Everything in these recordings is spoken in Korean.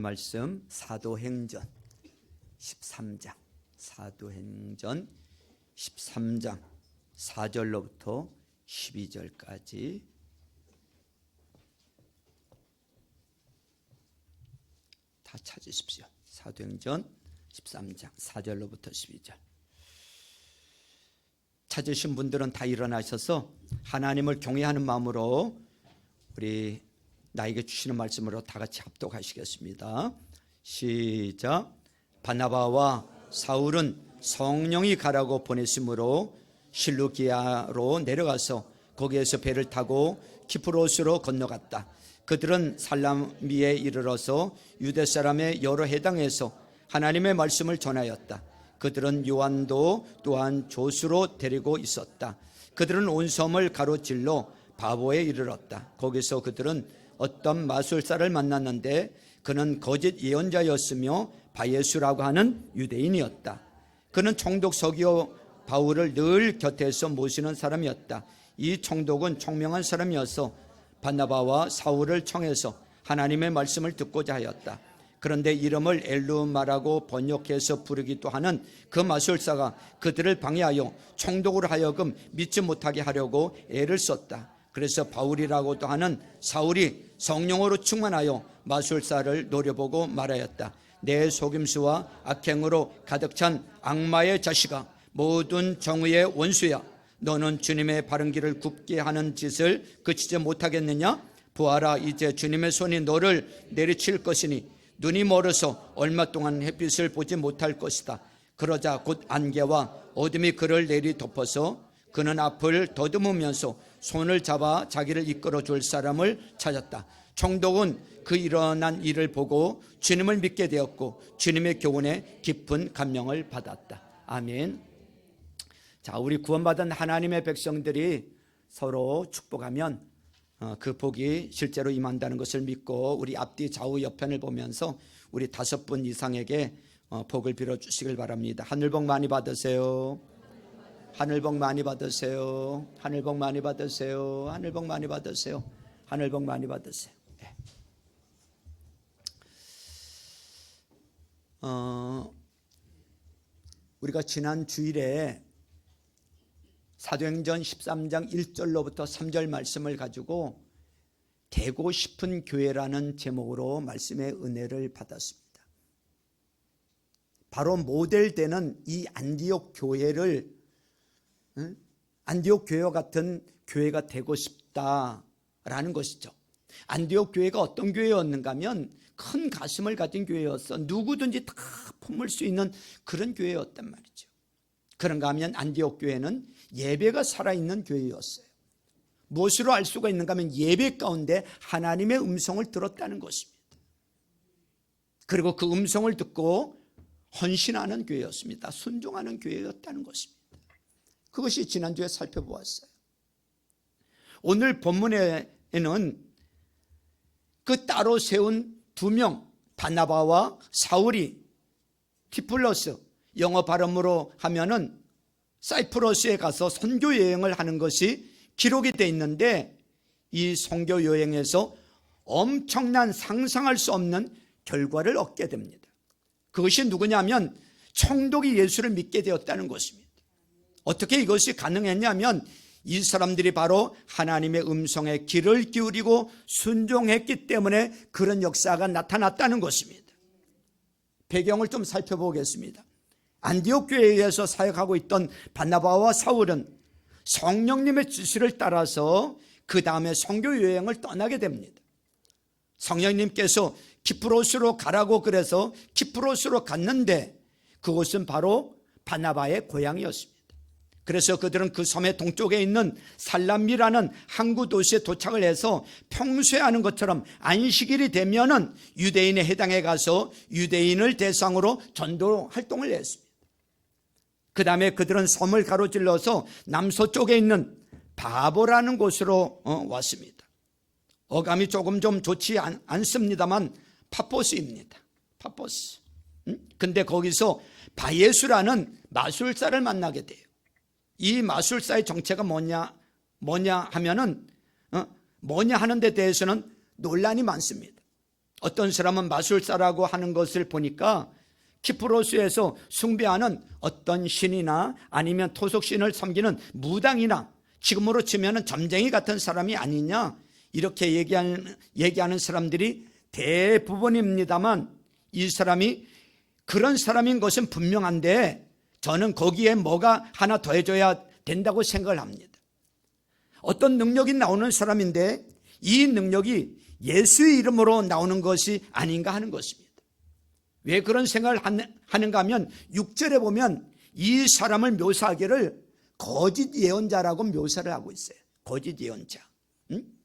말씀 사도행전 13장 사도행전 13장 4절로부터 12절까지 다 찾으십시오. 사도행전 13장 4절로부터 12절. 찾으신 분들은 다 일어나셔서 하나님을 경외하는 마음으로 우리 나에게 주시는 말씀으로 다 같이 합독하시겠습니다. 시작. 바나바와 사울은 성령이 가라고 보냈으므로 실루기아로 내려가서 거기에서 배를 타고 키프로스로 건너갔다. 그들은 살라미에 이르러서 유대 사람의 여러 해당에서 하나님의 말씀을 전하였다. 그들은 요한도 또한 조수로 데리고 있었다. 그들은 온 섬을 가로질러 바보에 이르렀다. 거기서 그들은 어떤 마술사를 만났는데 그는 거짓 예언자였으며 바예수라고 하는 유대인이었다. 그는 총독 서기오 바울을 늘 곁에서 모시는 사람이었다. 이 총독은 총명한 사람이어서 바나바와 사울을 청해서 하나님의 말씀을 듣고자 하였다. 그런데 이름을 엘루마라고 번역해서 부르기도 하는 그 마술사가 그들을 방해하여 총독으로 하여금 믿지 못하게 하려고 애를 썼다. 그래서 바울이라고도 하는 사울이 성령으로 충만하여 마술사를 노려보고 말하였다. 내 속임수와 악행으로 가득 찬 악마의 자식아, 모든 정의의 원수야. 너는 주님의 바른 길을 굽게 하는 짓을 그치지 못하겠느냐? 보아라, 이제 주님의 손이 너를 내리칠 것이니 눈이 멀어서 얼마 동안 햇빛을 보지 못할 것이다. 그러자 곧 안개와 어둠이 그를 내리 덮어서 그는 앞을 더듬으면서 손을 잡아 자기를 이끌어 줄 사람을 찾았다. 총독은 그 일어난 일을 보고 주님을 믿게 되었고 주님의 교훈에 깊은 감명을 받았다. 아멘. 자, 우리 구원받은 하나님의 백성들이 서로 축복하면 그 복이 실제로 임한다는 것을 믿고 우리 앞뒤 좌우 옆편을 보면서 우리 5분 이상에게 복을 빌어주시길 바랍니다. 하늘복 많이 받으세요. 하늘복 많이 받으세요. 하늘복 많이 받으세요. 하늘복 많이 받으세요. 하늘복 많이 받으세요. 네. 우리가 지난 주일에 사도행전 13장 1절로부터 3절 말씀을 가지고 되고 싶은 교회라는 제목으로 말씀의 은혜를 받았습니다. 바로 모델되는 이 안디옥 교회를 안디옥 교회와 같은 교회가 되고 싶다라는 것이죠. 안디옥 교회가 어떤 교회였는가 하면 큰 가슴을 가진 교회였어. 누구든지 다 품을 수 있는 그런 교회였단 말이죠. 그런가 하면 안디옥 교회는 예배가 살아있는 교회였어요. 무엇으로 알 수가 있는가 하면 예배 가운데 하나님의 음성을 들었다는 것입니다. 그리고 그 음성을 듣고 헌신하는 교회였습니다. 순종하는 교회였다는 것입니다. 그것이 지난주에 살펴보았어요. 오늘 본문에는 그 따로 세운 2명 바나바와 사울이 키플러스, 영어 발음으로 하면은 사이프러스에 가서 선교 여행을 하는 것이 기록이 되어 있는데 이 선교 여행에서 엄청난 상상할 수 없는 결과를 얻게 됩니다. 그것이 누구냐면 총독이 예수를 믿게 되었다는 것입니다. 어떻게 이것이 가능했냐면 이 사람들이 바로 하나님의 음성에 귀를 기울이고 순종했기 때문에 그런 역사가 나타났다는 것입니다. 배경을 좀 살펴보겠습니다. 안디옥 교회에서 사역하고 있던 바나바와 사울은 성령님의 지시를 따라서 그 다음에 선교 여행을 떠나게 됩니다. 성령님께서 키프로스로 가라고 그래서 키프로스로 갔는데 그곳은 바로 바나바의 고향이었습니다. 그래서 그들은 그 섬의 동쪽에 있는 살람미라는 항구 도시에 도착을 해서 평소에 하는 것처럼 안식일이 되면은 유대인의 해당에 가서 유대인을 대상으로 전도 활동을 했습니다. 그 다음에 그들은 섬을 가로질러서 남서쪽에 있는 바보라는 곳으로 왔습니다. 어감이 조금 좀 좋지 않습니다만 파포스입니다. 파포스. 근데 거기서 바예수라는 마술사를 만나게 돼요. 이 마술사의 정체가 뭐냐 하면은 뭐냐 하는 데 대해서는 논란이 많습니다. 어떤 사람은 마술사라고 하는 것을 보니까 키프로스에서 숭배하는 어떤 신이나 아니면 토속신을 섬기는 무당이나 지금으로 치면 점쟁이 같은 사람이 아니냐, 이렇게 얘기하는 사람들이 대부분입니다만, 이 사람이 그런 사람인 것은 분명한데 저는 거기에 뭐가 하나 더해줘야 된다고 생각을 합니다. 어떤 능력이 나오는 사람인데 이 능력이 예수의 이름으로 나오는 것이 아닌가 하는 것입니다. 왜 그런 생각을 하는가 하면 6절에 보면 이 사람을 묘사하기를 거짓 예언자라고 묘사를 하고 있어요. 거짓 예언자.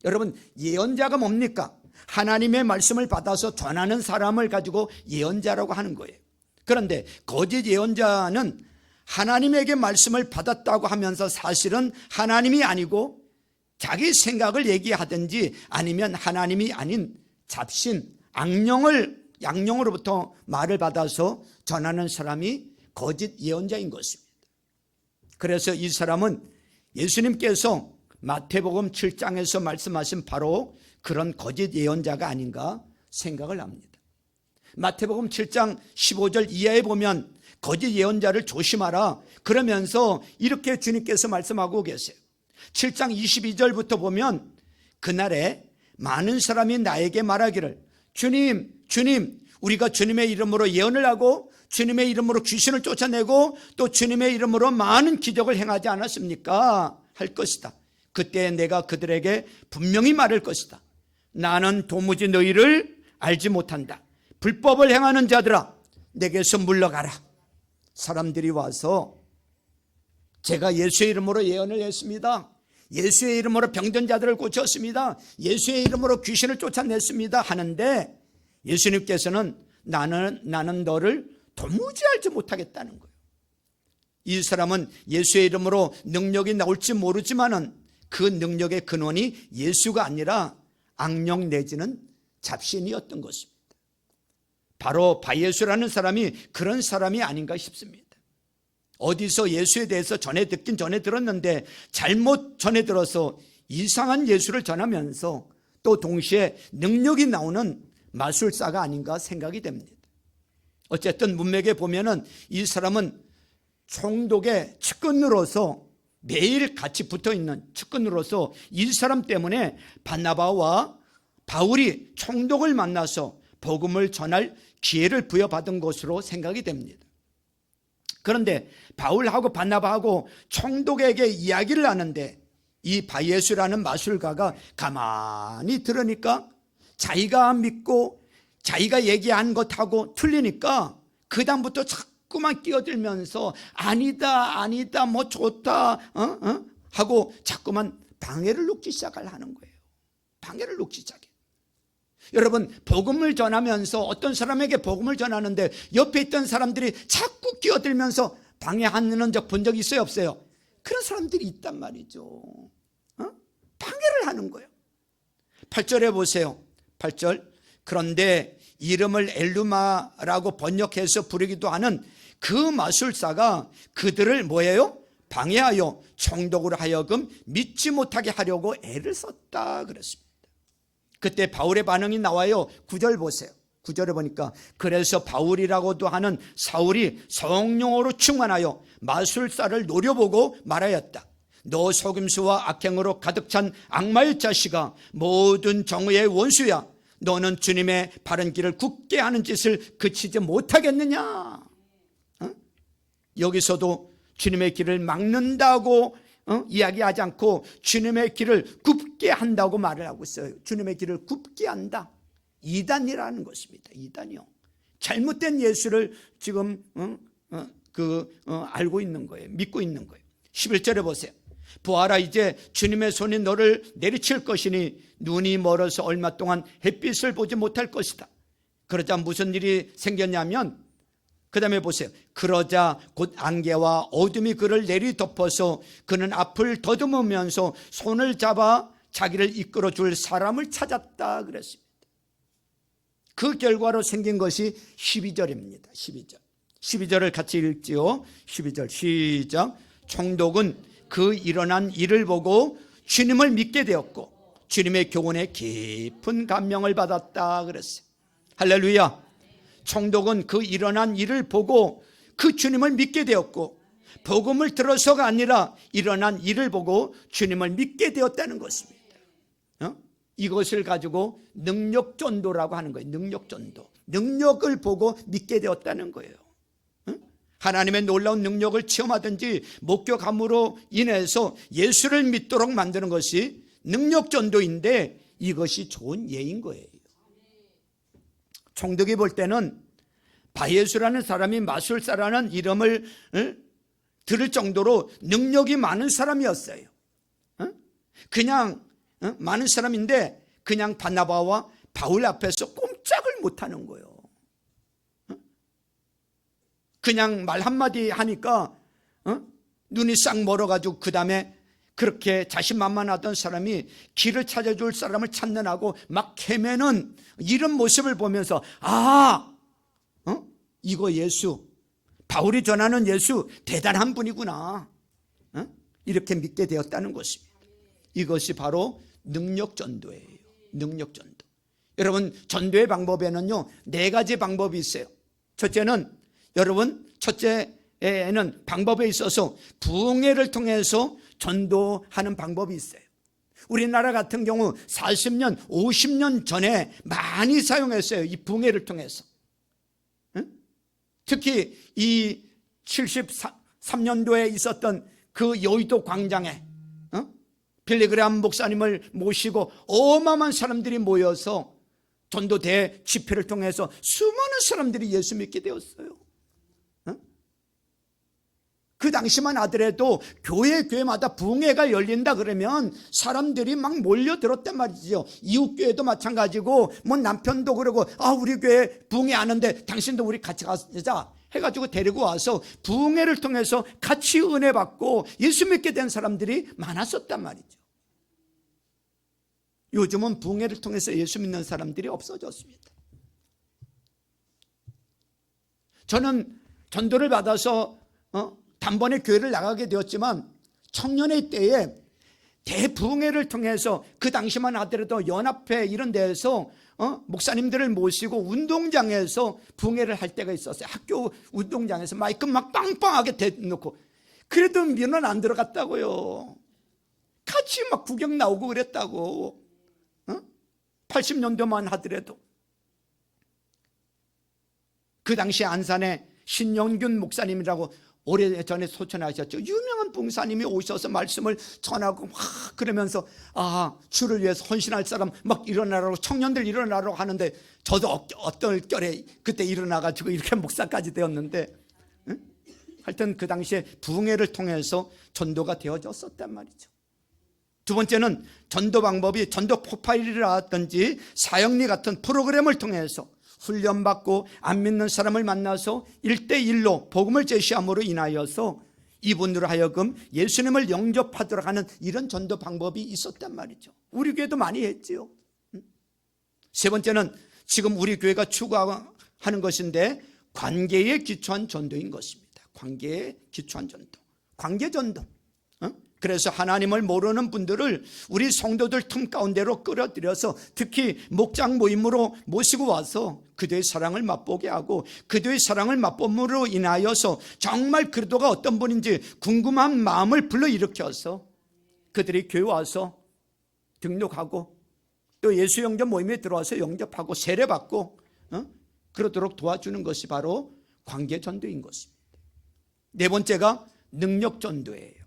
여러분, 예언자가 뭡니까? 하나님의 말씀을 받아서 전하는 사람을 가지고 예언자라고 하는 거예요. 그런데 거짓 예언자는 하나님에게 말씀을 받았다고 하면서 사실은 하나님이 아니고 자기 생각을 얘기하든지 아니면 하나님이 아닌 잡신, 양령으로부터 말을 받아서 전하는 사람이 거짓 예언자인 것입니다. 그래서 이 사람은 예수님께서 마태복음 7장에서 말씀하신 바로 그런 거짓 예언자가 아닌가 생각을 합니다. 마태복음 7장 15절 이하에 보면 거짓 예언자를 조심하라 그러면서 이렇게 주님께서 말씀하고 계세요. 7장 22절부터 보면 그날에 많은 사람이 나에게 말하기를 주님, 주님, 우리가 주님의 이름으로 예언을 하고 주님의 이름으로 귀신을 쫓아내고 또 주님의 이름으로 많은 기적을 행하지 않았습니까? 할 것이다. 그때 내가 그들에게 분명히 말할 것이다. 나는 도무지 너희를 알지 못한다. 불법을 행하는 자들아, 내게서 물러가라. 사람들이 와서 제가 예수의 이름으로 예언을 했습니다. 예수의 이름으로 병든 자들을 고쳤습니다. 예수의 이름으로 귀신을 쫓아냈습니다. 하는데 예수님께서는 나는 너를 도무지 알지 못하겠다는 거예요. 이 사람은 예수의 이름으로 능력이 나올지 모르지만은 그 능력의 근원이 예수가 아니라 악령 내지는 잡신이었던 것입니다. 바로 바예수라는 사람이 그런 사람이 아닌가 싶습니다. 어디서 예수에 대해서 전해 들었는데 잘못 전해 들어서 이상한 예수를 전하면서 또 동시에 능력이 나오는 마술사가 아닌가 생각이 됩니다. 어쨌든 문맥에 보면은 이 사람은 총독의 측근으로서 매일 같이 붙어있는 측근으로서 이 사람 때문에 바나바와 바울이 총독을 만나서 복음을 전할 기회를 부여받은 것으로 생각이 됩니다. 그런데 바울하고 바나바하고 총독에게 이야기를 하는데 이 바예수라는 마술가가 가만히 들으니까 자기가 믿고 자기가 얘기한 것하고 틀리니까 그 다음부터 자꾸만 끼어들면서 아니다 뭐 좋다 하고 자꾸만 방해를 놓기 시작을 하는 거예요. 방해를 놓기 시작해. 여러분, 복음을 전하면서 어떤 사람에게 복음을 전하는데 옆에 있던 사람들이 자꾸 끼어들면서 방해하는 적 본 적 있어요, 없어요? 그런 사람들이 있단 말이죠. 방해를 하는 거예요. 8절에 보세요. 8절. 그런데 이름을 엘루마라고 번역해서 부르기도 하는 그 마술사가 그들을 뭐예요? 방해하여 총독으로 하여금 믿지 못하게 하려고 애를 썼다 그랬습니다. 그때 바울의 반응이 나와요. 9절 보세요. 9절에 보니까 그래서 바울이라고도 하는 사울이 성령으로 충만하여 마술사를 노려보고 말하였다. 너 속임수와 악행으로 가득 찬 악마의 자식아, 모든 정의의 원수야. 너는 주님의 바른 길을 굳게 하는 짓을 그치지 못하겠느냐. 여기서도 주님의 길을 막는다고 이야기하지 않고 주님의 길을 굽게 한다고 말을 하고 있어요. 주님의 길을 굽게 한다. 이단이라는 것입니다. 이단이요. 잘못된 예수를 지금 알고 있는 거예요. 믿고 있는 거예요. 11절에 보세요. 보아라, 이제 주님의 손이 너를 내리칠 것이니 눈이 멀어서 얼마 동안 햇빛을 보지 못할 것이다. 그러자 무슨 일이 생겼냐면 그 다음에 보세요. 그러자 곧 안개와 어둠이 그를 내리덮어서 그는 앞을 더듬으면서 손을 잡아 자기를 이끌어 줄 사람을 찾았다 그랬습니다. 그 결과로 생긴 것이 12절입니다. 12절을 같이 읽지요. 12절 시작. 총독은 그 일어난 일을 보고 주님을 믿게 되었고 주님의 교훈에 깊은 감명을 받았다 그랬어요. 할렐루야. 총독은 그 일어난 일을 보고 그 주님을 믿게 되었고, 복음을 들어서가 아니라 일어난 일을 보고 주님을 믿게 되었다는 것입니다. 이것을 가지고 능력전도라고 하는 거예요. 능력전도. 능력을 보고 믿게 되었다는 거예요. 하나님의 놀라운 능력을 체험하든지 목격함으로 인해서 예수를 믿도록 만드는 것이 능력전도인데, 이것이 좋은 예인 거예요. 총독이 볼 때는 바예수라는 사람이 마술사라는 이름을 들을 정도로 능력이 많은 사람이었어요. 그냥 많은 사람인데 그냥 바나바와 바울 앞에서 꼼짝을 못하는 거예요. 그냥 말 한마디 하니까 눈이 싹 멀어가지고 그 다음에 그렇게 자신만만하던 사람이 길을 찾아줄 사람을 찾는하고 막 헤매는 이런 모습을 보면서, 이거 예수, 바울이 전하는 예수 대단한 분이구나, 이렇게 믿게 되었다는 것입니다. 이것이 바로 능력전도예요. 능력전도. 여러분, 전도의 방법에는요 4가지 방법이 있어요. 첫째에는 방법에 있어서 부흥회를 통해서 전도하는 방법이 있어요. 우리나라 같은 경우 40년, 50년 전에 많이 사용했어요. 이 부흥회를 통해서. 특히 이 73년도에 있었던 그 여의도 광장에 빌리그레암 목사님을 모시고 어마어마한 사람들이 모여서 전도 대집회를 통해서 수많은 사람들이 예수 믿게 되었어요. 그 당시만 하더라도 교회마다 부흥회가 열린다 그러면 사람들이 막 몰려들었단 말이죠. 이웃교회도 마찬가지고, 뭐 남편도 그러고, 우리 교회 부흥회 아는데 당신도 우리 같이 가자 해가지고 데리고 와서 부흥회를 통해서 같이 은혜 받고 예수 믿게 된 사람들이 많았었단 말이죠. 요즘은 부흥회를 통해서 예수 믿는 사람들이 없어졌습니다. 저는 전도를 받아서 단번에 교회를 나가게 되었지만, 청년의 때에 대부흥회를 통해서 그 당시만 하더라도 연합회 이런 데에서 목사님들을 모시고 운동장에서 부흥회를 할 때가 있었어요. 학교 운동장에서 마이크 막 빵빵하게 대놓고. 그래도 민원 안 들어갔다고요. 같이 막 구경 나오고 그랬다고. 80년도만 하더라도. 그 당시 안산에 신영균 목사님이라고 오래전에 소천하셨죠. 유명한 봉사님이 오셔서 말씀을 전하고 막 그러면서, 주를 위해서 헌신할 사람 막 일어나라고, 청년들 일어나라고 하는데, 저도 어떨 결에 그때 일어나가지고 이렇게 목사까지 되었는데, 하여튼 그 당시에 부흥회를 통해서 전도가 되어졌었단 말이죠. 두 번째는 전도 방법이 전도 프로파일이라든지 사역리 같은 프로그램을 통해서 훈련받고 안 믿는 사람을 만나서 1대1로 복음을 제시함으로 인하여서 이분으로 하여금 예수님을 영접하도록 하는 이런 전도 방법이 있었단 말이죠. 우리 교회도 많이 했지요. 세 번째는 지금 우리 교회가 추구하는 것인데, 관계에 기초한 전도인 것입니다. 관계에 기초한 전도, 관계전도. 그래서 하나님을 모르는 분들을 우리 성도들 틈 가운데로 끌어들여서 특히 목장 모임으로 모시고 와서 그들의 사랑을 맛보게 하고, 그들의 사랑을 맛봄으로 인하여서 정말 그리스도가 어떤 분인지 궁금한 마음을 불러일으켜서 그들이 교회 와서 등록하고 또 예수 영접 모임에 들어와서 영접하고 세례받고 그러도록 도와주는 것이 바로 관계전도인 것입니다. 네 번째가 능력전도예요.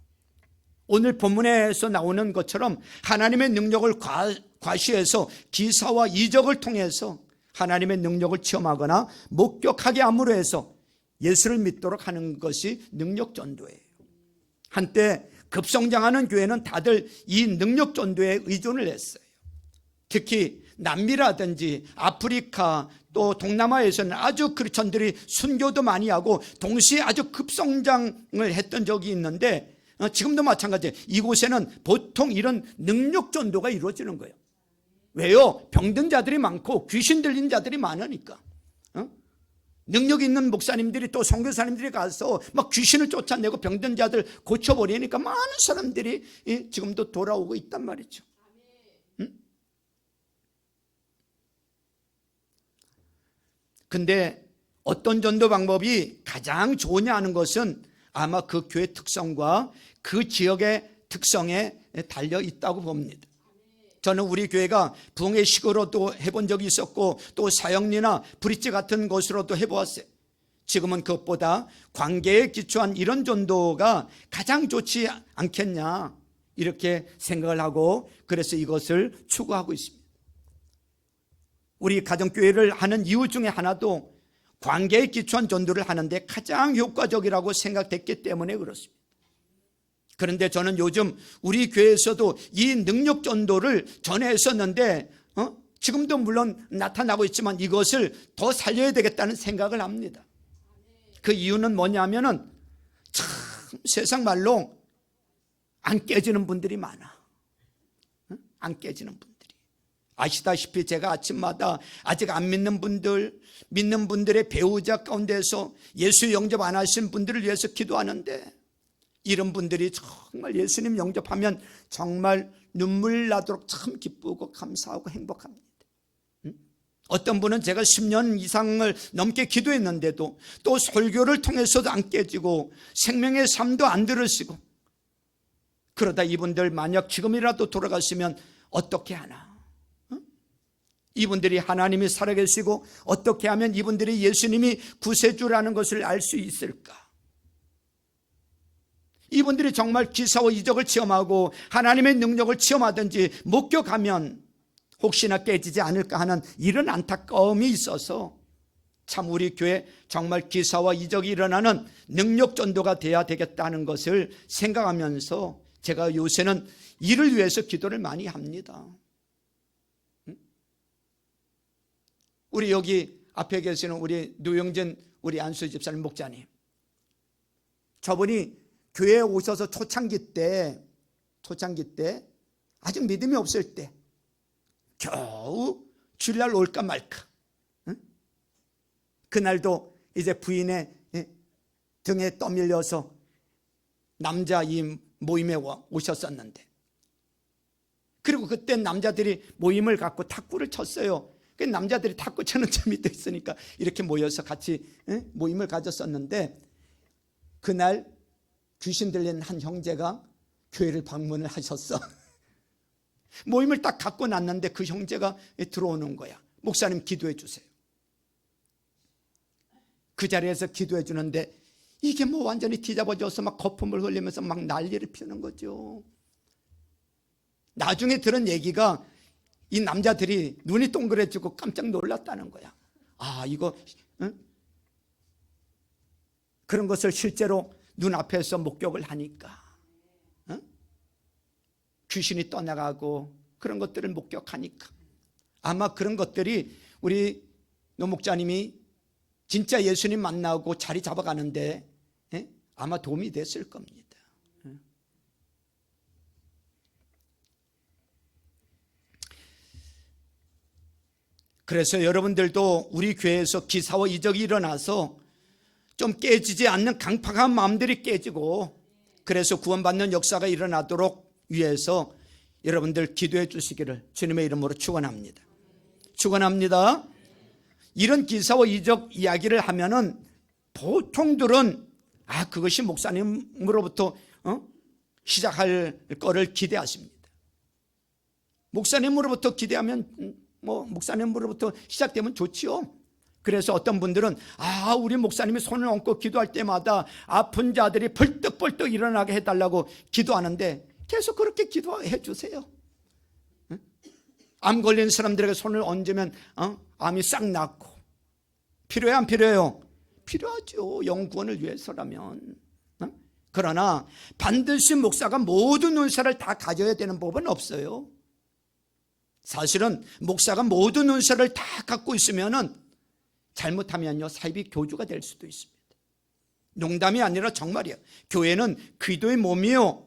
오늘 본문에서 나오는 것처럼 하나님의 능력을 과시해서 기사와 이적을 통해서 하나님의 능력을 체험하거나 목격하게 함으로 해서 예수를 믿도록 하는 것이 능력전도예요. 한때 급성장하는 교회는 다들 이 능력전도에 의존을 했어요. 특히 남미라든지 아프리카 또 동남아에서는 아주 크리스천들이 순교도 많이 하고 동시에 아주 급성장을 했던 적이 있는데, 지금도 마찬가지예요. 이곳에는 보통 이런 능력전도가 이루어지는 거예요. 왜요? 병든 자들이 많고 귀신 들린 자들이 많으니까. 능력 있는 목사님들이 또 선교사님들이 가서 막 귀신을 쫓아내고 병든 자들 고쳐버리니까 많은 사람들이 지금도 돌아오고 있단 말이죠. 근데 어떤 전도 방법이 가장 좋으냐 하는 것은 아마 그 교회 특성과 그 지역의 특성에 달려 있다고 봅니다. 저는 우리 교회가 부흥회식으로도 해본 적이 있었고 또 사역리나 브릿지 같은 곳으로도 해보았어요. 지금은 그것보다 관계에 기초한 이런 전도가 가장 좋지 않겠냐 이렇게 생각을 하고 그래서 이것을 추구하고 있습니다. 우리 가정교회를 하는 이유 중에 하나도 관계에 기초한 전도를 하는데 가장 효과적이라고 생각됐기 때문에 그렇습니다. 그런데 저는 요즘 우리 교회에서도 이 능력 전도를 전에 했었는데 지금도 물론 나타나고 있지만 이것을 더 살려야 되겠다는 생각을 합니다. 그 이유는 뭐냐면은 참 세상 말로 안 깨지는 분들이 많아. 안 깨지는 분들이. 아시다시피 제가 아침마다 아직 안 믿는 분들, 믿는 분들의 배우자 가운데서 예수 영접 안 하신 분들을 위해서 기도하는데 이런 분들이 정말 예수님 영접하면 정말 눈물 나도록 참 기쁘고 감사하고 행복합니다. 어떤 분은 제가 10년 이상을 넘게 기도했는데도 또 설교를 통해서도 안 깨지고 생명의 삶도 안 들으시고 그러다 이분들 만약 지금이라도 돌아가시면 어떻게 하나? 이분들이 하나님이 살아계시고 어떻게 하면 이분들이 예수님이 구세주라는 것을 알 수 있을까? 이분들이 정말 기사와 이적을 체험하고 하나님의 능력을 체험하든지 목격하면 혹시나 깨지지 않을까 하는 이런 안타까움이 있어서 참 우리 교회 정말 기사와 이적이 일어나는 능력 전도가 돼야 되겠다는 것을 생각하면서 제가 요새는 이를 위해서 기도를 많이 합니다. 우리 여기 앞에 계시는 우리 노영진 우리 안수 집사님 목자님, 저분이 교회에 오셔서 초창기 때 아직 믿음이 없을 때 겨우 주일날 올까 말까. 그날도 이제 부인의 등에 떠밀려서 남자 이 모임에 오셨었는데, 그리고 그때 남자들이 모임을 갖고 탁구를 쳤어요. 그 남자들이 탁구 치는 재미도 있으니까 이렇게 모여서 같이 모임을 가졌었는데, 그날 귀신 들린 한 형제가 교회를 방문을 하셨어. 모임을 딱 갖고 났는데 그 형제가 들어오는 거야. 목사님 기도해 주세요. 그 자리에서 기도해 주는데 이게 뭐 완전히 뒤잡아져서 막 거품을 흘리면서 막 난리를 피우는 거죠. 나중에 들은 얘기가 이 남자들이 눈이 동그래지고 깜짝 놀랐다는 거야. 아, 이거 그런 것을 실제로 눈앞에서 목격을 하니까 귀신이 떠나가고 그런 것들을 목격하니까 아마 그런 것들이 우리 노 목자님이 진짜 예수님 만나고 자리 잡아가는데 아마 도움이 됐을 겁니다. 그래서 여러분들도 우리 교회에서 기사와 이적이 일어나서 좀 깨지지 않는 강팍한 마음들이 깨지고 그래서 구원받는 역사가 일어나도록 위해서 여러분들 기도해 주시기를 주님의 이름으로 축원합니다. 축원합니다. 이런 기사와 이적 이야기를 하면은 보통들은 그것이 목사님으로부터 시작할 거를 기대하십니다. 목사님으로부터 기대하면 목사님으로부터 시작되면 좋지요. 그래서 어떤 분들은 우리 목사님이 손을 얹고 기도할 때마다 아픈 자들이 벌떡벌떡 일어나게 해달라고 기도하는데 계속 그렇게 기도해 주세요. 암 걸린 사람들에게 손을 얹으면 암이 싹 낫고. 필요해 안 필요해요? 필요하죠. 영구원을 위해서라면. 그러나 반드시 목사가 모든 은사를 다 가져야 되는 법은 없어요. 사실은 목사가 모든 은사를 다 갖고 있으면은 잘못하면요 사이비 교주가 될 수도 있습니다. 농담이 아니라 정말이에요. 교회는 기도의 몸이요.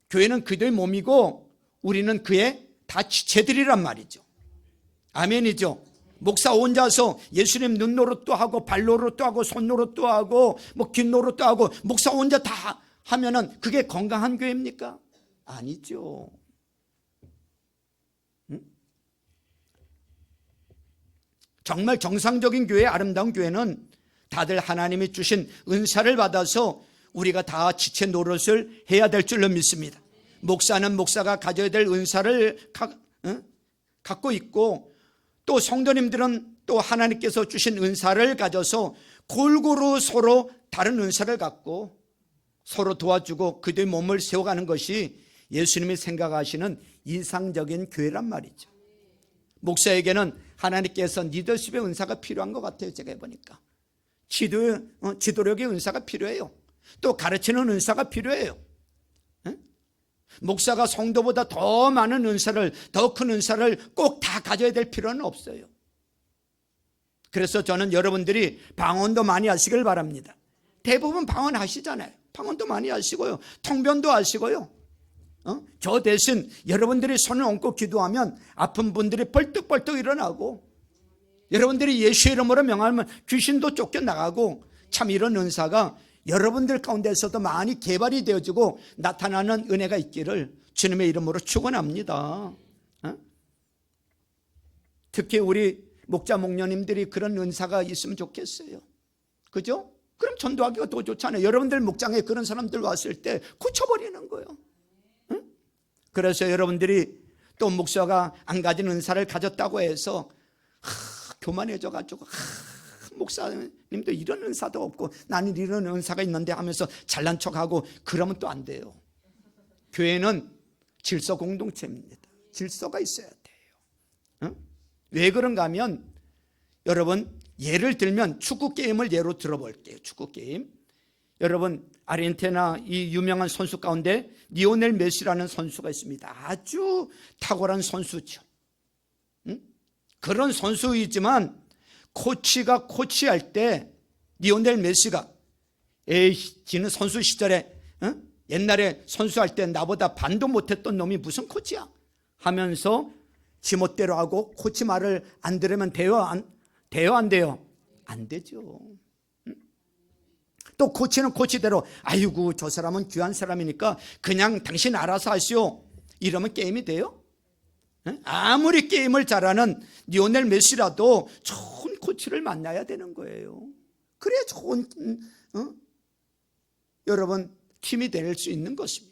교회는 기도의 몸이고 우리는 그의 다 지체들이란 말이죠. 아멘이죠. 목사 혼자서 예수님 눈 노릇도 하고 발 노릇도 하고 손 노릇도 하고 귀 노릇도 하고 목사 혼자 다 하면은 그게 건강한 교회입니까? 아니죠. 정말 정상적인 교회, 아름다운 교회는 다들 하나님이 주신 은사를 받아서 우리가 다 지체 노릇을 해야 될 줄로 믿습니다. 목사는 목사가 가져야 될 은사를 갖고 있고, 또 성도님들은 또 하나님께서 주신 은사를 가져서 골고루 서로 다른 은사를 갖고 서로 도와주고 그들의 몸을 세워가는 것이 예수님이 생각하시는 이상적인 교회란 말이죠. 목사에게는 하나님께서 리더십의 은사가 필요한 것 같아요. 제가 해보니까 지도력의 은사가 필요해요. 또 가르치는 은사가 필요해요. 목사가 성도보다 더 많은 은사를, 더 큰 은사를 꼭 다 가져야 될 필요는 없어요. 그래서 저는 여러분들이 방언도 많이 하시길 바랍니다. 대부분 방언 하시잖아요. 방언도 많이 하시고요, 통변도 하시고요. 저 대신 여러분들이 손을 얹고 기도하면 아픈 분들이 벌떡벌떡 일어나고, 여러분들이 예수의 이름으로 명하면 귀신도 쫓겨나가고, 참 이런 은사가 여러분들 가운데서도 많이 개발이 되어지고 나타나는 은혜가 있기를 주님의 이름으로 축원합니다. 특히 우리 목자 목녀님들이 그런 은사가 있으면 좋겠어요. 그죠? 그럼 전도하기가 더 좋잖아요. 여러분들 목장에 그런 사람들 왔을 때 고쳐버리는 거예요. 그래서 여러분들이 또 목사가 안 가진 은사를 가졌다고 해서 교만해져가지고 목사님도 이런 은사도 없고 나는 이런 은사가 있는데 하면서 잘난 척하고 그러면 또 안 돼요. 교회는 질서 공동체입니다. 질서가 있어야 돼요. 왜 그런가 하면, 여러분 예를 들면 축구 게임을 예로 들어볼게요. 축구 게임. 여러분 아르헨티나 이 유명한 선수 가운데 리오넬 메시라는 선수가 있습니다. 아주 탁월한 선수죠. 그런 선수이지만 코치가 코치할 때 리오넬 메시가 지는 선수 시절에 옛날에 선수할 때 나보다 반도 못했던 놈이 무슨 코치야 하면서 지멋대로 하고 코치 말을 안 들으면 돼요? 안 돼요? 안 되죠. 또 코치는 코치대로 아이고 저 사람은 귀한 사람이니까 그냥 당신 알아서 하시오 이러면 게임이 돼요? 아무리 게임을 잘하는 리오넬 메시라도 좋은 코치를 만나야 되는 거예요. 그래야 좋은 여러분 팀이 될 수 있는 것입니다.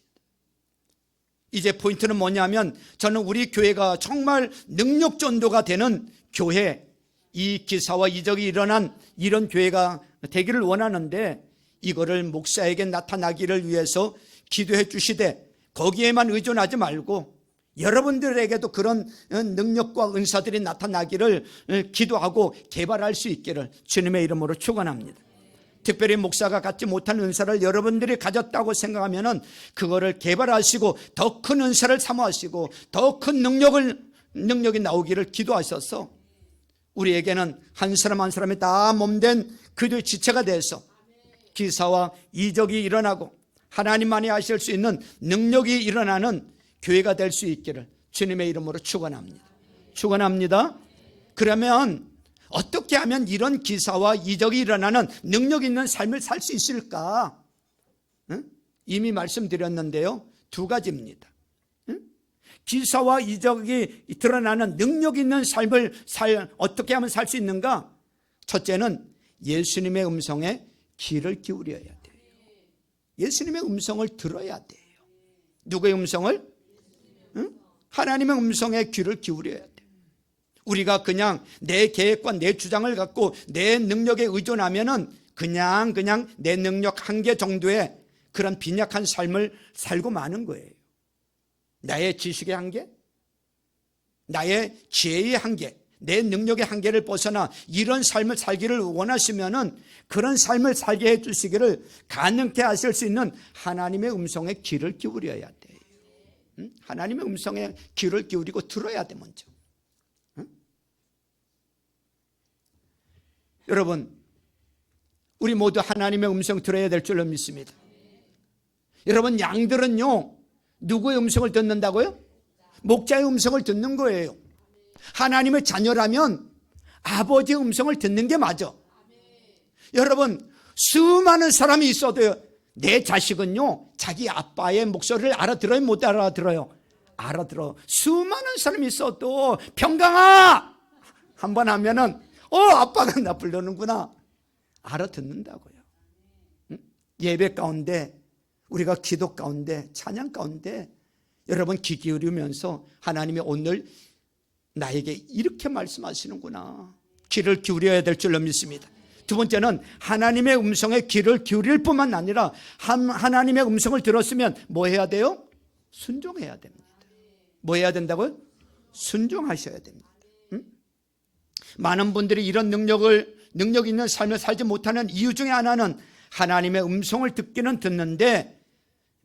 이제 포인트는 뭐냐면, 저는 우리 교회가 정말 능력 전도가 되는 교회, 이 기사와 이적이 일어난 이런 교회가 되기를 원하는데, 이거를 목사에게 나타나기를 위해서 기도해 주시되 거기에만 의존하지 말고 여러분들에게도 그런 능력과 은사들이 나타나기를 기도하고 개발할 수 있기를 주님의 이름으로 축원합니다. 특별히 목사가 갖지 못한 은사를 여러분들이 가졌다고 생각하면은 그거를 개발하시고 더 큰 은사를 사모하시고 더 큰 능력이 나오기를 기도하셔서 우리에게는 한 사람 한 사람이 다 몸된 그들의 지체가 돼서 기사와 이적이 일어나고 하나님만이 하실 수 있는 능력이 일어나는 교회가 될 수 있기를 주님의 이름으로 축원합니다. 축원합니다. 그러면 어떻게 하면 이런 기사와 이적이 일어나는 능력 있는 삶을 살 수 있을까? 이미 말씀드렸는데요, 두 가지입니다. 기사와 이적이 드러나는 능력 있는 삶을 어떻게 하면 살 수 있는가? 첫째는 예수님의 음성에 귀를 기울여야 돼요. 예수님의 음성을 들어야 돼요. 누구의 음성을? 하나님의 음성에 귀를 기울여야 돼요. 우리가 그냥 내 계획과 내 주장을 갖고 내 능력에 의존하면은 그냥 내 능력 한계 정도의 그런 빈약한 삶을 살고 마는 거예요. 나의 지식의 한계, 나의 지혜의 한계, 내 능력의 한계를 벗어나 이런 삶을 살기를 원하시면은 그런 삶을 살게 해 주시기를 가능케 하실 수 있는 하나님의 음성에 귀를 기울여야 돼요. 하나님의 음성에 귀를 기울이고 들어야 돼 먼저. 여러분, 우리 모두 하나님의 음성 들어야 될 줄로 믿습니다. 여러분, 양들은요 누구의 음성을 듣는다고요? 목자의 음성을 듣는 거예요. 하나님의 자녀라면 아버지의 음성을 듣는 게 맞아. 여러분, 수많은 사람이 있어도요, 내 자식은요 자기 아빠의 목소리를 알아들어요, 못 알아들어요? 알아들어. 수많은 사람이 있어도 평강아 한번 하면은 아빠가 나 부르는구나. 알아듣는다고요. 예배 가운데, 우리가 기도 가운데, 찬양 가운데 여러분 귀 기울이면서 하나님이 오늘 나에게 이렇게 말씀하시는구나, 귀를 기울여야 될 줄로 믿습니다. 두 번째는 하나님의 음성에 귀를 기울일 뿐만 아니라 하나님의 음성을 들었으면 뭐 해야 돼요? 순종해야 됩니다. 뭐 해야 된다고요? 순종하셔야 됩니다. 많은 분들이 이런 능력 있는 삶을 살지 못하는 이유 중에 하나는 하나님의 음성을 듣기는 듣는데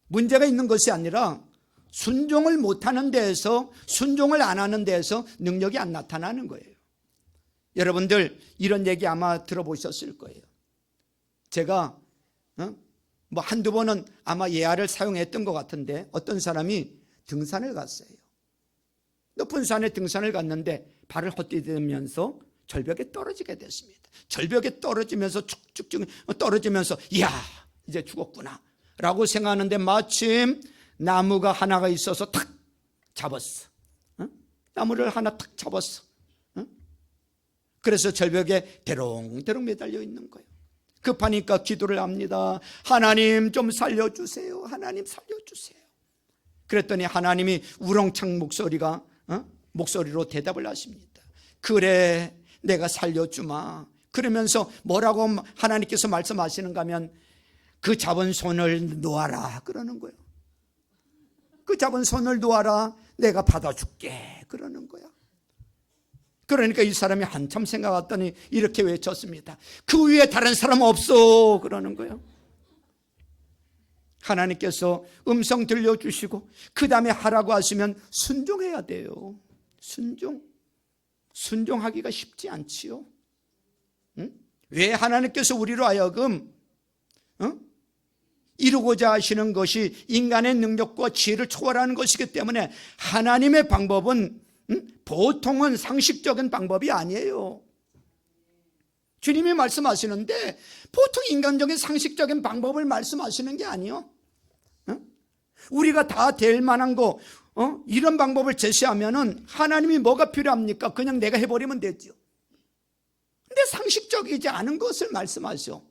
문제가 있는 것이 아니라 순종을 못하는 데에서, 순종을 안 하는 데에서 능력이 안 나타나는 거예요. 여러분들 이런 얘기 아마 들어보셨을 거예요. 제가 뭐 한두 번은 아마 예화를 사용했던 것 같은데, 어떤 사람이 등산을 갔어요. 높은 산에 등산을 갔는데 발을 헛디디면서 절벽에 떨어지게 됐습니다. 절벽에 떨어지면서 쭉쭉쭉 떨어지면서 이야, 이제 죽었구나 라고 생각하는데 마침 나무가 하나가 있어서 탁 잡았어. 나무를 하나 탁 잡았어. 그래서 절벽에 대롱대롱 매달려 있는 거예요. 급하니까 기도를 합니다. 하나님 좀 살려주세요. 하나님 살려주세요. 그랬더니 하나님이 우렁찬 목소리로 대답을 하십니다. 그래, 내가 살려주마. 그러면서 뭐라고 하나님께서 말씀하시는가 하면 그 잡은 손을 놓아라 그러는 거예요. 그 잡은 손을 놓아라, 내가 받아줄게 그러는 거야. 그러니까 이 사람이 한참 생각했더니 이렇게 외쳤습니다. 그 위에 다른 사람 없어 그러는 거예요. 하나님께서 음성 들려주시고 그 다음에 하라고 하시면 순종해야 돼요. 순종하기가 쉽지 않지요. 왜 하나님께서 우리로 하여금 이루고자 하시는 것이 인간의 능력과 지혜를 초월하는 것이기 때문에 하나님의 방법은 보통은 상식적인 방법이 아니에요. 주님이 말씀하시는데 보통 인간적인 상식적인 방법을 말씀하시는 게 아니에요. 우리가 다 될 만한 거 이런 방법을 제시하면은 하나님이 뭐가 필요합니까? 그냥 내가 해버리면 되죠. 근데 상식적이지 않은 것을 말씀하셔.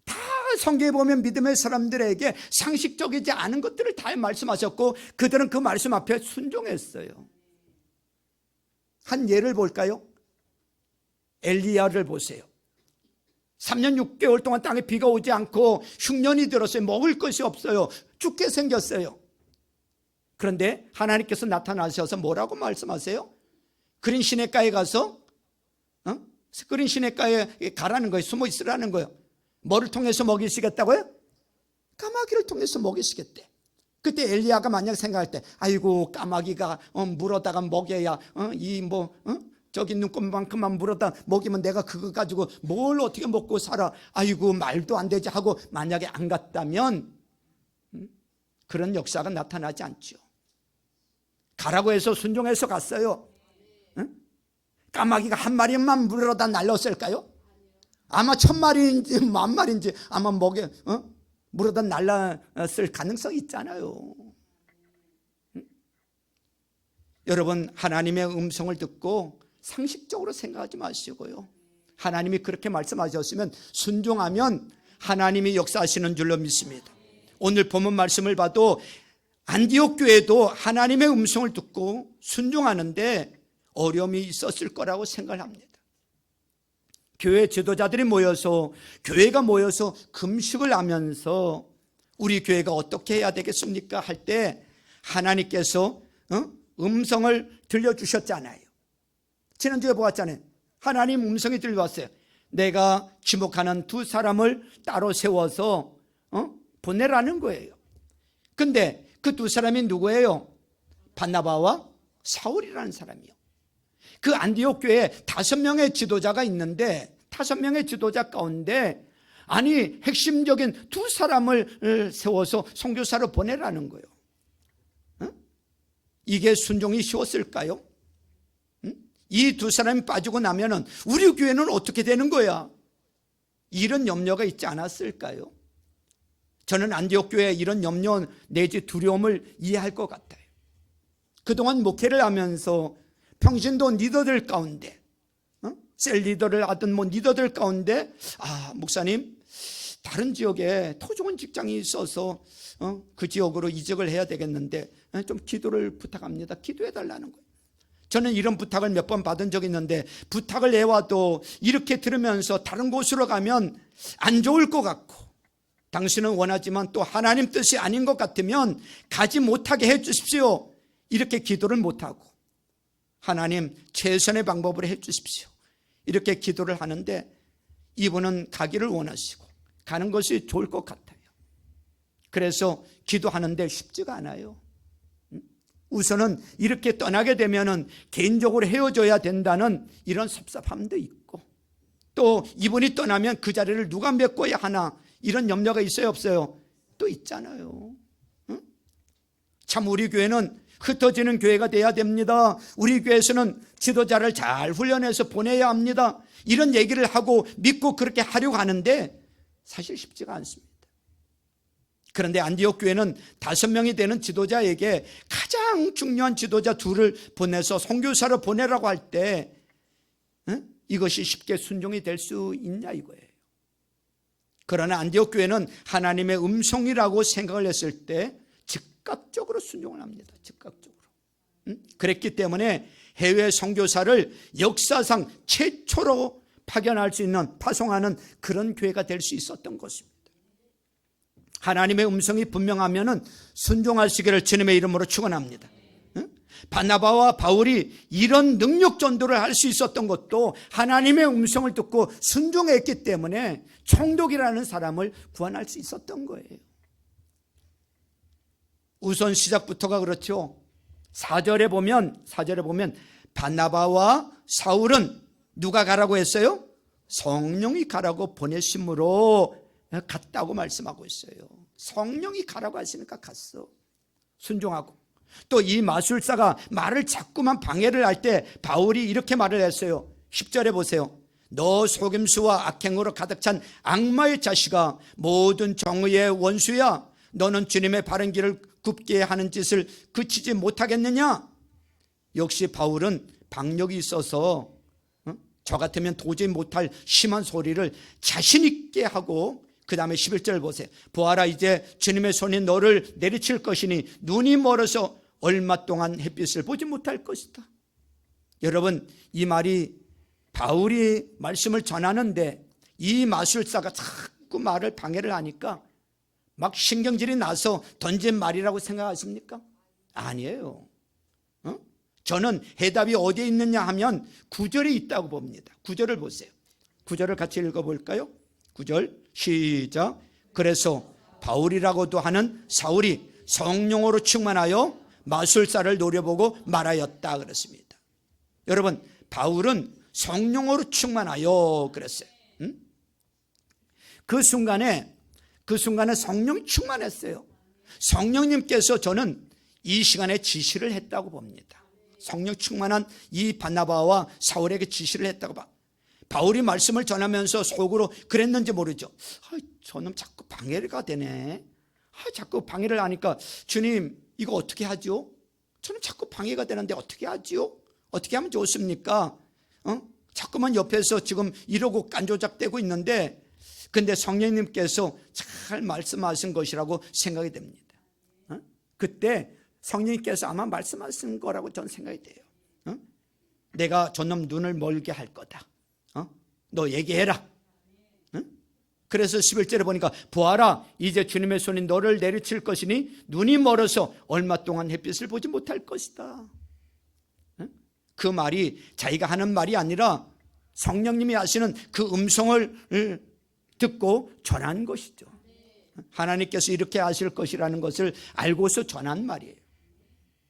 다 성경에 보면 믿음의 사람들에게 상식적이지 않은 것들을 다 말씀하셨고 그들은 그 말씀 앞에 순종했어요. 한 예를 볼까요? 엘리야를 보세요. 3년 6개월 동안 땅에 비가 오지 않고 흉년이 들었어요. 먹을 것이 없어요. 죽게 생겼어요. 그런데 하나님께서 나타나셔서 뭐라고 말씀하세요? 그린 시냇가에 가서 그린 시냇가에 가라는 거예요. 숨어 있으라는 거예요. 뭐를 통해서 먹이시겠다고요? 까마귀를 통해서 먹이시겠대. 그때 엘리야가 만약 생각할 때 아이고 까마귀가 물어다가 먹여야 저기 눈곱만큼만 물어다 먹이면 내가 그거 가지고 뭘 어떻게 먹고 살아, 아이고 말도 안 되지 하고 만약에 안 갔다면 그런 역사가 나타나지 않죠. 가라고 해서 순종해서 갔어요. 까마귀가 한 마리만 물어다 날렸을까요? 아마 1000마리인지 10,000마리인지 아마 물어다 날랐을 가능성이 있잖아요. 여러분, 하나님의 음성을 듣고 상식적으로 생각하지 마시고요. 하나님이 그렇게 말씀하셨으면 순종하면 하나님이 역사하시는 줄로 믿습니다. 오늘 본문 말씀을 봐도 안디옥 교회도 하나님의 음성을 듣고 순종하는데 어려움이 있었을 거라고 생각을 합니다. 교회 지도자들이 교회가 모여서 금식을 하면서 우리 교회가 어떻게 해야 되겠습니까? 할 때 하나님께서 음성을 들려주셨잖아요. 지난주에 보았잖아요. 하나님 음성이 들려왔어요. 내가 지목하는 두 사람을 따로 세워서 보내라는 거예요. 근데 그 두 사람이 누구예요? 바나바와 사울이라는 사람이요. 그 안디옥 교회에 5명의 지도자가 있는데 5명의 지도자 가운데 핵심적인 두 사람을 세워서 선교사로 보내라는 거예요. 이게 순종이 쉬웠을까요? 이 두 사람이 빠지고 나면은 우리 교회는 어떻게 되는 거야? 이런 염려가 있지 않았을까요? 저는 안디옥 교회의 이런 염려 내지 두려움을 이해할 것 같아요. 그동안 목회를 하면서 평신도 리더들 가운데 셀 리더를 하던 리더들 가운데 목사님 다른 지역에 더 좋은 직장이 있어서 그 지역으로 이직을 해야 되겠는데 좀 기도를 부탁합니다. 기도해 달라는 거예요. 저는 이런 부탁을 몇 번 받은 적이 있는데 부탁을 해와도 이렇게 들으면서 다른 곳으로 가면 안 좋을 것 같고 당신은 원하지만 또 하나님 뜻이 아닌 것 같으면 가지 못하게 해 주십시오. 이렇게 기도를 못하고 하나님 최선의 방법으로 해 주십시오. 이렇게 기도를 하는데 이분은 가기를 원하시고 가는 것이 좋을 것 같아요. 그래서 기도하는데 쉽지가 않아요. 우선은 이렇게 떠나게 되면은 개인적으로 헤어져야 된다는 이런 섭섭함도 있고 또 이분이 떠나면 그 자리를 누가 메꿔야 하나 이런 염려가 있어요 없어요? 또 있잖아요. 참 우리 교회는 흩어지는 교회가 돼야 됩니다. 우리 교회에서는 지도자를 잘 훈련해서 보내야 합니다. 이런 얘기를 하고 믿고 그렇게 하려고 하는데 사실 쉽지가 않습니다. 그런데 안디옥 교회는 5명이 되는 지도자에게 가장 중요한 지도자 2를 보내서 선교사로 보내라고 할 때 이것이 쉽게 순종이 될 수 있냐 이거예요. 그러나 안디옥 교회는 하나님의 음성이라고 생각을 했을 때 즉각적으로 순종을 합니다. 즉각적으로. 그랬기 때문에 해외 선교사를 역사상 최초로 파견할 수 있는 파송하는 그런 교회가 될 수 있었던 것입니다. 하나님의 음성이 분명하면 순종하시기를 주님의 이름으로 축원합니다. 바나바와 바울이 이런 능력 전도를 할 수 있었던 것도 하나님의 음성을 듣고 순종했기 때문에 총독이라는 사람을 구원할 수 있었던 거예요. 우선 시작부터가 그렇죠. 4절에 보면 바나바와 사울은 누가 가라고 했어요? 성령이 가라고 보내심으로 갔다고 말씀하고 있어요. 성령이 가라고 하시니까 갔어. 순종하고. 또 이 마술사가 말을 자꾸만 방해를 할 때 바울이 이렇게 말을 했어요. 10절에 보세요. 너 속임수와 악행으로 가득 찬 악마의 자식아, 모든 정의의 원수야. 너는 주님의 바른 길을 굽게 하는 짓을 그치지 못하겠느냐? 역시 바울은 박력이 있어서 저 같으면 도저히 못할 심한 소리를 자신 있게 하고 그 다음에 11절 보세요. 보아라, 이제 주님의 손이 너를 내리칠 것이니 눈이 멀어서 얼마 동안 햇빛을 보지 못할 것이다. 여러분, 이 말이 바울이 말씀을 전하는데 이 마술사가 자꾸 말을 방해를 하니까 막 신경질이 나서 던진 말이라고 생각하십니까? 아니에요. 저는 해답이 어디에 있느냐 하면 9절에 있다고 봅니다. 9절을 보세요. 9절을 같이 읽어볼까요? 9절 시작. 그래서 바울이라고도 하는 사울이 성령으로 충만하여 마술사를 노려보고 말하였다 그랬습니다. 여러분, 바울은 성령으로 충만하여 그랬어요. 그 순간에 성령이 충만했어요. 성령님께서 저는 이 시간에 지시를 했다고 봅니다. 성령 충만한 이 바나바와 사울에게 지시를 했다고 봐. 바울이 말씀을 전하면서 속으로 그랬는지 모르죠. 저놈 자꾸 방해가 되네. 자꾸 방해를 하니까 주님 이거 어떻게 하죠? 저는 자꾸 방해가 되는데 어떻게 하지요? 어떻게 하면 좋습니까? 자꾸만 옆에서 지금 이러고 깐조작대고 있는데 근데 성령님께서 잘 말씀하신 것이라고 생각이 됩니다. 그때 성령님께서 아마 말씀하신 거라고 저는 생각이 돼요. 내가 저놈 눈을 멀게 할 거다. 너 얘기해라. 그래서 11절에 보니까 보아라, 이제 주님의 손이 너를 내리칠 것이니 눈이 멀어서 얼마 동안 햇빛을 보지 못할 것이다. 그 말이 자기가 하는 말이 아니라 성령님이 하시는 그 음성을 듣고 전한 것이죠. 하나님께서 이렇게 하실 것이라는 것을 알고서 전한 말이에요.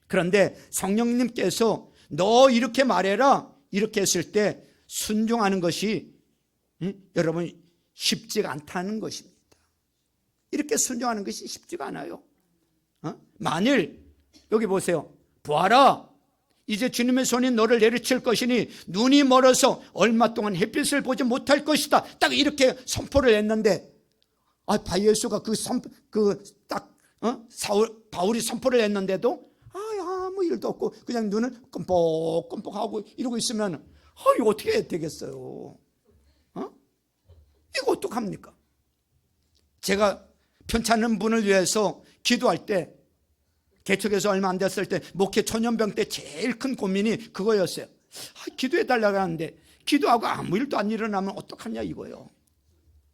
그런데 성령님께서 너 이렇게 말해라 이렇게 했을 때 순종하는 것이 여러분 쉽지가 않다는 것입니다. 이렇게 순종하는 것이 쉽지가 않아요. 만일 여기 보세요. 보아라, 이제 주님의 손이 너를 내리칠 것이니 눈이 멀어서 얼마 동안 햇빛을 보지 못할 것이다. 딱 이렇게 선포를 했는데 바예수가 바울이 선포를 했는데도 아무 일도 없고 그냥 눈을 끔뻑끔뻑하고 이러고 있으면 이거 어떻게 되겠어요? 이거 어떡합니까? 제가 편찮은 분을 위해서 기도할 때, 개척해서 얼마 안 됐을 때 목회 초년병 때 제일 큰 고민이 그거였어요. 기도해 달라고 하는데 기도하고 아무 일도 안 일어나면 어떡하냐 이거예요.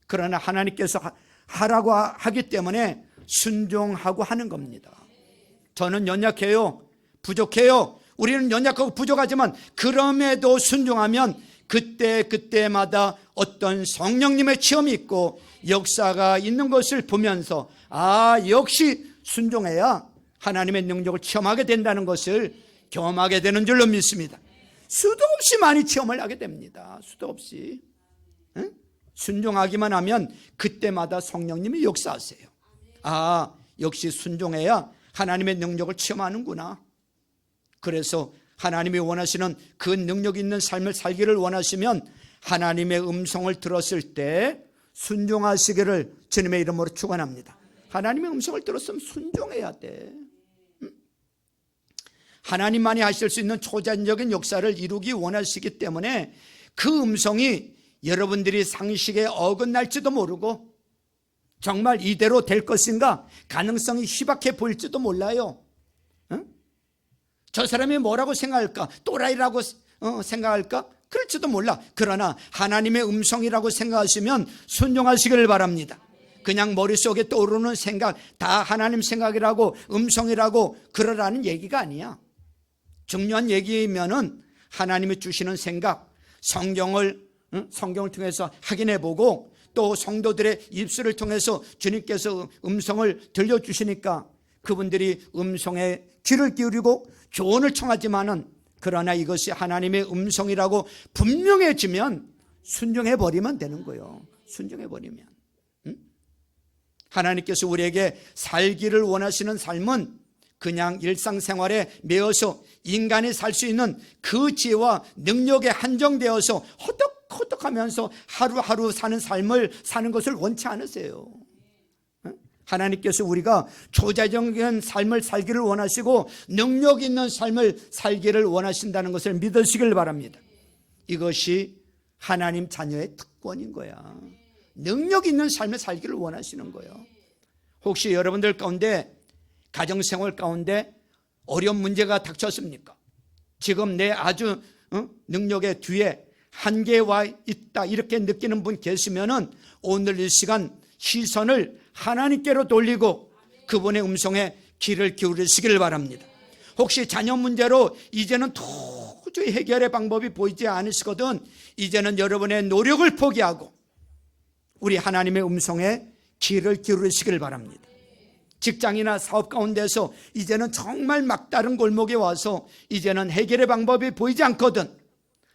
그러나 하나님께서 하라고 하기 때문에 순종하고 하는 겁니다. 저는 연약해요, 부족해요. 우리는 연약하고 부족하지만 그럼에도 순종하면 그때마다 어떤 성령님의 체험이 있고 역사가 있는 것을 보면서 역시 순종해야 하나님의 능력을 체험하게 된다는 것을 경험하게 되는 줄로 믿습니다. 수도 없이 많이 체험을 하게 됩니다. 수도 없이. 순종하기만 하면 그때마다 성령님이 역사하세요. 역시 순종해야 하나님의 능력을 체험하는구나. 그래서 하나님이 원하시는 그 능력 있는 삶을 살기를 원하시면 하나님의 음성을 들었을 때 순종하시기를 주님의 이름으로 축원합니다. 하나님의 음성을 들었으면 순종해야 돼. 하나님만이 하실 수 있는 초자연적인 역사를 이루기 원하시기 때문에 그 음성이 여러분들이 상식에 어긋날지도 모르고 정말 이대로 될 것인가 가능성이 희박해 보일지도 몰라요. 저 사람이 뭐라고 생각할까? 또라이라고 생각할까? 그럴지도 몰라. 그러나 하나님의 음성이라고 생각하시면 순종하시기를 바랍니다. 그냥 머릿속에 떠오르는 생각 다 하나님 생각이라고 음성이라고 그러라는 얘기가 아니야. 중요한 얘기면은 하나님이 주시는 생각, 성경을 통해서 확인해 보고 또 성도들의 입술을 통해서 주님께서 음성을 들려주시니까 그분들이 음성에 귀를 기울이고 조언을 청하지만은 그러나 이것이 하나님의 음성이라고 분명해지면 순종해 버리면 되는 거예요. 순종해 버리면. 하나님께서 우리에게 살기를 원하시는 삶은 그냥 일상생활에 매여서 인간이 살 수 있는 그 지혜와 능력에 한정되어서 허덕허덕하면서 하루하루 사는 삶을 사는 것을 원치 않으세요. 하나님께서 우리가 초자연적인 삶을 살기를 원하시고 능력 있는 삶을 살기를 원하신다는 것을 믿으시길 바랍니다. 이것이 하나님 자녀의 특권인 거야. 능력 있는 삶을 살기를 원하시는 거예요. 혹시 여러분들 가운데 가정생활 가운데 어려운 문제가 닥쳤습니까? 지금 내 아주 능력의 뒤에 한계와 있다 이렇게 느끼는 분 계시면은 오늘 이 시간 시선을 하나님께로 돌리고 그분의 음성에 귀를 기울이시길 바랍니다. 혹시 자녀 문제로 이제는 도저히 해결의 방법이 보이지 않으시거든 이제는 여러분의 노력을 포기하고 우리 하나님의 음성에 귀를 기울이시길 바랍니다. 직장이나 사업 가운데서 이제는 정말 막다른 골목에 와서 이제는 해결의 방법이 보이지 않거든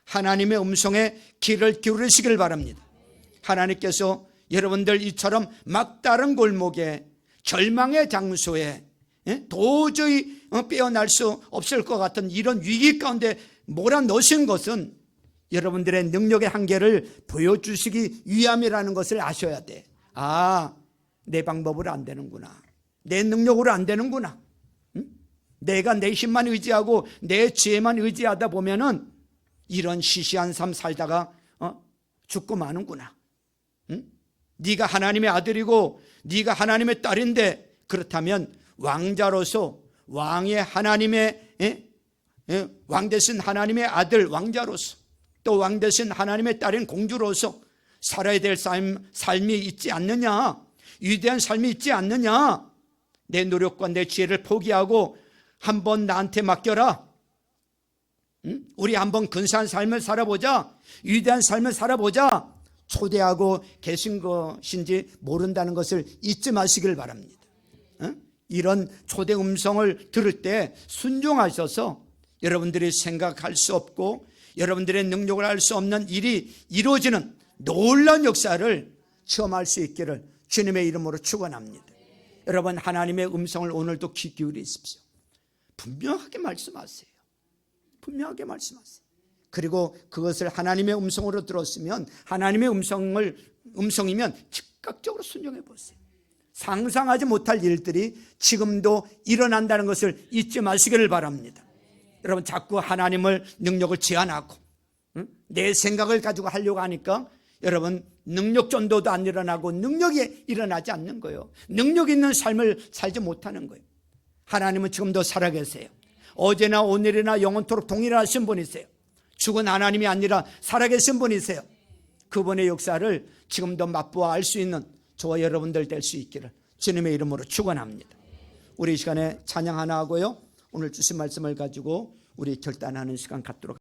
하나님의 음성에 귀를 기울이시길 바랍니다. 하나님께서 여러분들 이처럼 막다른 골목에 절망의 장소에 도저히 빼어날 수 없을 것 같은 이런 위기 가운데 몰아넣으신 것은 여러분들의 능력의 한계를 보여주시기 위함이라는 것을 아셔야 돼. 내 방법으로 안 되는구나. 내 능력으로 안 되는구나. 내가 내 힘만 의지하고 내 지혜만 의지하다 보면은 이런 시시한 삶 살다가 죽고 마는구나. 네가 하나님의 아들이고 네가 하나님의 딸인데 그렇다면 왕자로서 왕의 하나님의 왕 되신 하나님의 아들 왕자로서 또 왕 되신 하나님의 딸인 공주로서 살아야 될 삶이 있지 않느냐? 위대한 삶이 있지 않느냐? 내 노력과 내 지혜를 포기하고 한번 나한테 맡겨라. 우리 한번 근사한 삶을 살아보자. 위대한 삶을 살아보자. 초대하고 계신 것인지 모른다는 것을 잊지 마시길 바랍니다. 이런 초대 음성을 들을 때 순종하셔서 여러분들이 생각할 수 없고 여러분들의 능력을 알 수 없는 일이 이루어지는 놀라운 역사를 체험할 수 있기를 주님의 이름으로 축원합니다. 여러분 하나님의 음성을 오늘도 귀 기울이십시오. 분명하게 말씀하세요. 분명하게 말씀하세요. 그리고 그것을 하나님의 음성으로 들었으면 하나님의 음성이면 즉각적으로 순종해 보세요. 상상하지 못할 일들이 지금도 일어난다는 것을 잊지 마시기를 바랍니다. 여러분 자꾸 하나님을 능력을 제한하고 내 생각을 가지고 하려고 하니까 여러분 능력 전도도 안 일어나고 능력이 일어나지 않는 거예요. 능력 있는 삶을 살지 못하는 거예요. 하나님은 지금도 살아계세요. 어제나 오늘이나 영원토록 동일하신 분이세요. 죽은 하나님이 아니라 살아계신 분이세요. 그분의 역사를 지금도 맛보아 알 수 있는 저와 여러분들 될 수 있기를 주님의 이름으로 축원합니다. 우리 이 시간에 찬양 하나 하고요, 오늘 주신 말씀을 가지고 우리 결단하는 시간 갖도록